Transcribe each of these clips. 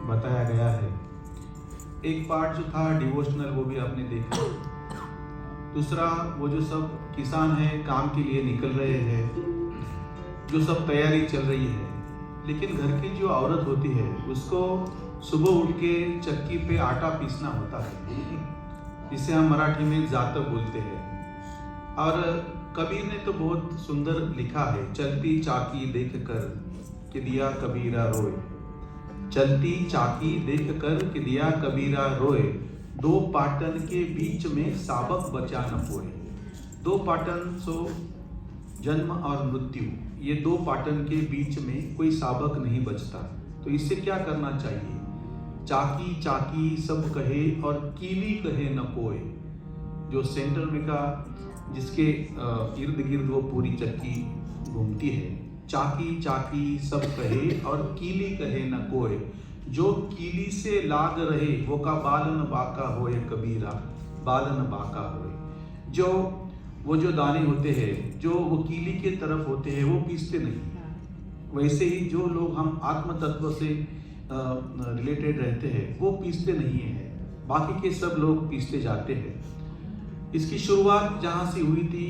बताया गया है। एक पार्ट जो था डिवोशनल वो भी आपने देखा, दूसरा वो जो सब किसान हैं काम के लिए निकल रहे हैं, जो सब तैयारी चल रही है, लेकिन घर की जो औरत होती है उसको सुबह उठ के चक्की पे आटा पीसना होता है, जिसे हम मराठी में जात बोलते हैं। और कबीर ने तो बहुत सुंदर लिखा है, चलती चाकी देख कर कि दिया कबीरा रोए, चलती चाकी देख कर कि दिया कबीरा रोए, दो पाटन के बीच में साबक बचा न पोए। दो पाटन सो जन्म और मृत्यु, ये दो पाटन के बीच में कोई साबक नहीं बचता। तो इससे क्या करना चाहिए? चाकी चाकी सब कहे और कीली कहे न कोई। जो सेंटर में का जिसके इर्द गिर्द वो पूरी चक्की घूमती है, चाकी चाकी सब कहे और कीली कहे न कोई, जो कीली से लाग रहे वो का बालन बाका होए कबीरा, बालन बाका होए। जो वो जो दाने होते हैं जो वो कीली के तरफ होते हैं वो पीसते नहीं। वैसे ही जो लोग हम आत्म तत्व से रिलेटेड रहते हैं वो पीसते नहीं है, बाकी के सब लोग पीसते जाते हैं। इसकी शुरुआत जहाँ से हुई थी,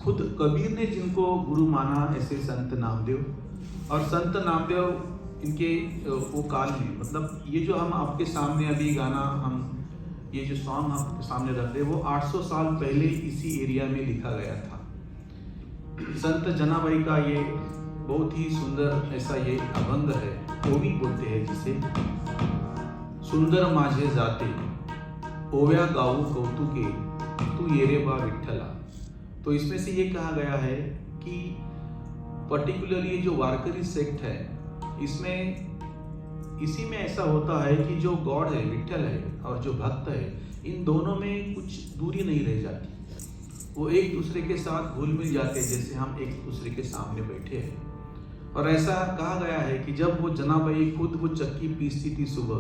खुद कबीर ने जिनको गुरु माना, ऐसे संत नामदेव। और संत नामदेव इनके वो काल में, मतलब ये जो हम आपके सामने अभी गाना, हम ये जो सॉन्ग आपके सामने रख रहे हैं, वो 800 साल पहले इसी एरिया में लिखा गया था। संत जनाबाई का ये बहुत ही सुंदर ऐसा ये अभंग है, ओवी बोलते हैं जिसे। सुंदर माझे जाते ओव्या गाऊ कौतुके, तू येरे बा विठ्ठला। तो इसमें से ये कहा गया है कि पर्टिकुलरली जो वारकरी सेक्ट है, इसमें इसी में ऐसा होता है कि जो गॉड है, विठ्ठल है, और जो भक्त है, इन दोनों में कुछ दूरी नहीं रह जाती। वो एक दूसरे के साथ घुल मिल जाते हैं, जैसे हम एक दूसरे के सामने बैठे हैं। और ऐसा कहा गया है कि जब वो जनाबाई खुद वो चक्की पीसती थी सुबह,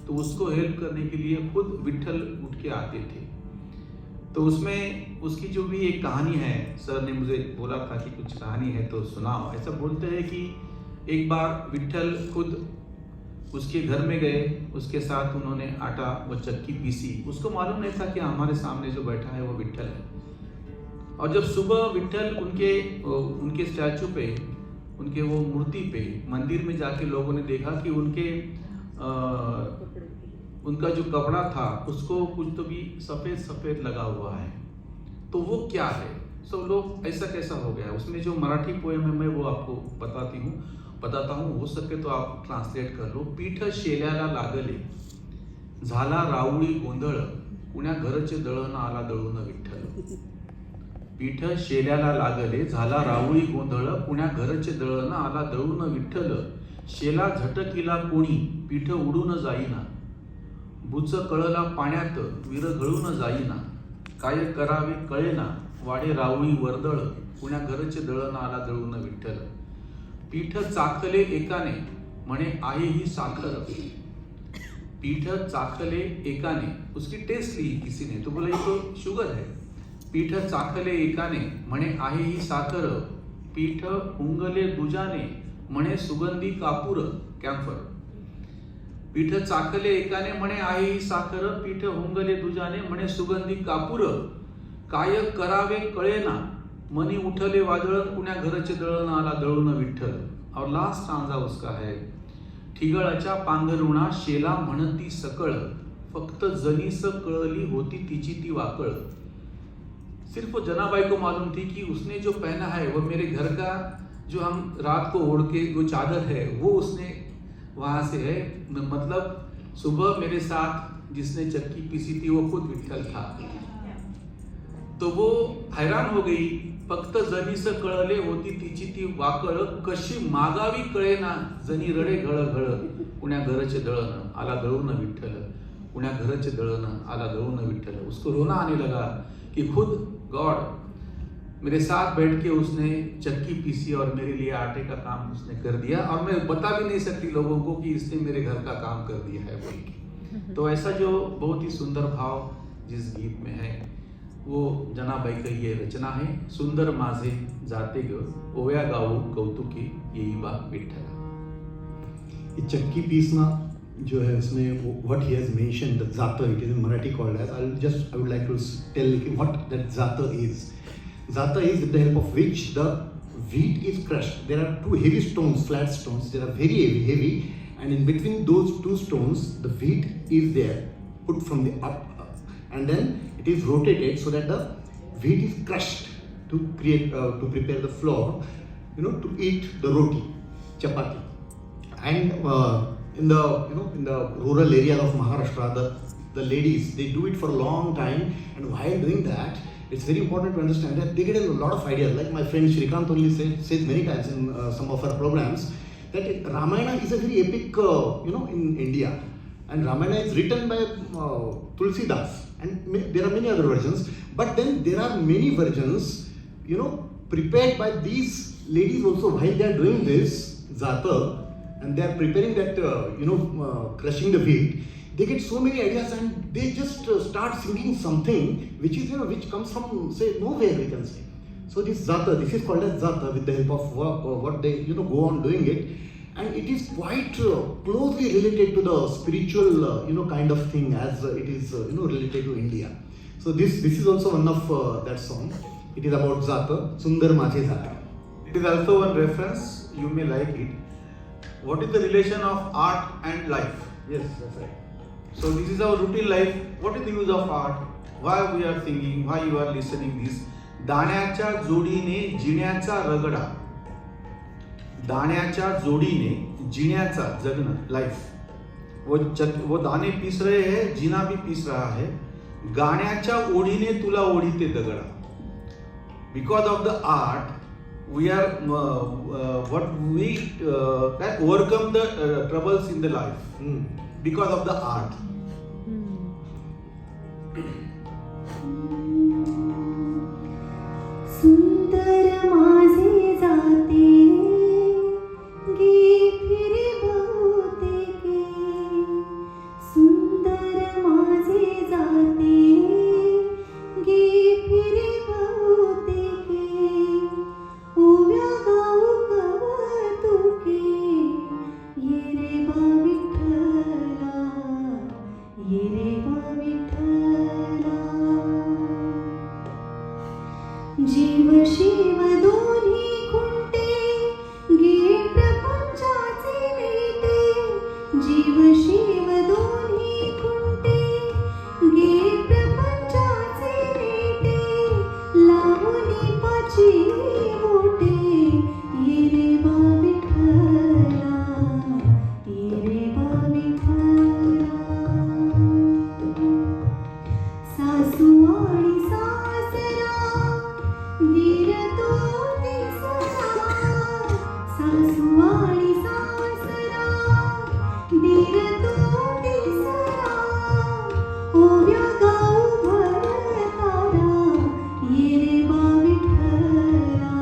तो उसको हेल्प करने के लिए खुद विठ्ठल उठ के आते थे। तो उसमें उसकी जो भी एक कहानी है, सर ने मुझे बोला था कि कुछ कहानी है तो सुनाओ। ऐसा बोलते हैं कि एक बार विठ्ठल खुद उसके घर में गए, उसके साथ उन्होंने आटा वो चक्की पीसी। उसको मालूम नहीं था कि हमारे सामने जो बैठा है वो विठ्ठल है। और जब सुबह विठ्ठल उनके स्टैचू पे, उनके वो मूर्ति पे मंदिर में जाके लोगों ने देखा कि उनका जो कपड़ा था उसको कुछ तो भी सफ़ेद सफ़ेद लगा हुआ है। तो वो क्या है? सब लोग ऐसा कैसा हो गया? उसमें जो मराठी पोएम है मैं वो आपको बताता हूँ, हो सके तो आप ट्रांसलेट कर लो। पीठ शेल्याला लागले झाला राऊळी गोंधळ, कुण्या घरचे दळण आला दळून विठ्ठल। पीठ शेल्याला लागले झाला राऊळी गोंधळ, कुण्या घरचे दळण आला दळून विठ्ठल। शेला झटकिला कोणी पीठ उडून जाईना, बुच कळला पाण्यात वीर गळून जाईना। काय करावे कळेना वाडे राऊळी वर्दळ, कुण्या घरचे दळण आला दळून विठ्ठल। पीठ चाखले एकाने म्हणे आहे ही साखर, पीठ चाखले एकाने, उसकी टेस्ट ली किसी ने तो बोला ये तो शुगर है। पीठ चाखले एकाने म्हणे आहे ही साखर, पीठ उंगले दुजाने म्हणे सुगंधी कापूर, कॅम्फर। पीठ चाखले एकाने म्हणे आहे ही साखर, पीठ उंगले दुजाने म्हणे सुगंधी कापूर। काय करावे कळेना मनी उठले वादळ, कुण्या घरचे दळण आला दळून विठ्ठल। और लास्ट स्टांजा उसका है, ठिगळाच्या पांघरुणा शेला म्हणती सकळ, फक्त जनीस कळली होती तिची ती वाकळ। सिर्फ जनाबाई को मालूम थी कि उसने जो पहना है वो मेरे घर का, जो हम रात को ओढ़ के वो चादर है वो उसने वहां से है। मतलब सुबह मेरे साथ जिसने चक्की पीसी थी वो खुद विठ्ठल था। तो वो हैरान हो गई, फक्त जनीस कळले होती तिची ती वाकळ, कशी मागावी कळेना जनी रडे घळ घळ, कुण्या घरचे दळण आला दळून विठ्ठल, कुण्या घरचे दळण आला दळून विठ्ठल। उसको रोना आने लगा कि खुद गॉड मेरे साथ बैठ के उसने चक्की पीसी और मेरे लिए आटे का काम उसने कर दिया, और मैं बता भी नहीं सकती लोगों को कि इसने मेरे घर का काम कर दिया है बोल के। तो ऐसा जो बहुत ही सुंदर भाव जिस गीत में है वो जनाबाई का ये रचना है। सुंदर माझे जाते ग ओव्या गाऊ कौतुके येई बा विठ्ठला। ये चक्की पीसना जो है उसमें what he has mentioned, the zata, it is in Marathi called as. I would like to tell what that zata is. Zata is with the help of which the wheat is crushed. There are two heavy stones, flat stones. They are very heavy, and in between those two stones, the wheat is there, put from the up, and then it is rotated so that the wheat is crushed to prepare the flour, to eat the roti, chapati. And in the rural areas of Maharashtra, the ladies, they do it for a long time, and while doing that, it's very important to understand that they get a lot of ideas. Like my friend Shrikant only says many times in some of our programs that Ramayana is a very epic, in India, and Ramayana is written by Tulsidas, and there are many other versions. But then there are many versions, prepared by these ladies also while they are doing this zata, and they are preparing that, crushing the wheat. They get so many ideas and they just start singing something which is, which comes from, say, nowhere, we can say. So this zata, this is called as zata with the help of what they, go on doing it. And it is quite closely related to the spiritual, kind of thing as it is, related to India. So this is also one of that song. It is about zata, Sundar माझे Zata. It is also one reference, you may like it. What is the relation of art and life? Yes, that's right. So this is our routine life. What is the use of art? Why we are singing? Why you are listening this? दाण्याच्या जोडीने जिण्याचा रगडा. दाण्याच्या जोडीने जिण्याचा जगना life. वो दाने piece रहे हैं, जीना भी पीस रहा है. गाण्याच्या ओढीने तुला ओढीते दगडा. Because of the art, we are overcome the troubles in the life. Because of the art. सुंदर माझे जाते गे फिरे बहुतेके सुंदर माझे जाते गे फिरे बहुतेके ओव्या गाऊ कवतुके ये रे बा विठ्ठला ये रे बा विठ्ठला जीव शिव दोन्ही खुंटे गे प्रपंचाचे नेते जीव शिव दोन्ही खुंटे गे प्रपंचाचे नेते लावणी पाची बोटे ये रे बा विठ्ठला ये रे बा विठ्ठला सासू आणि सासरा दीर तो तिसरा सासू आणि सासरा दीर तो तिसरा ओव्या गाऊ भरतारा ये रे बा विठ्ठला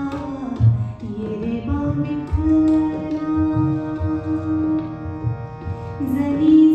ये रे बा विठ्ठला जनी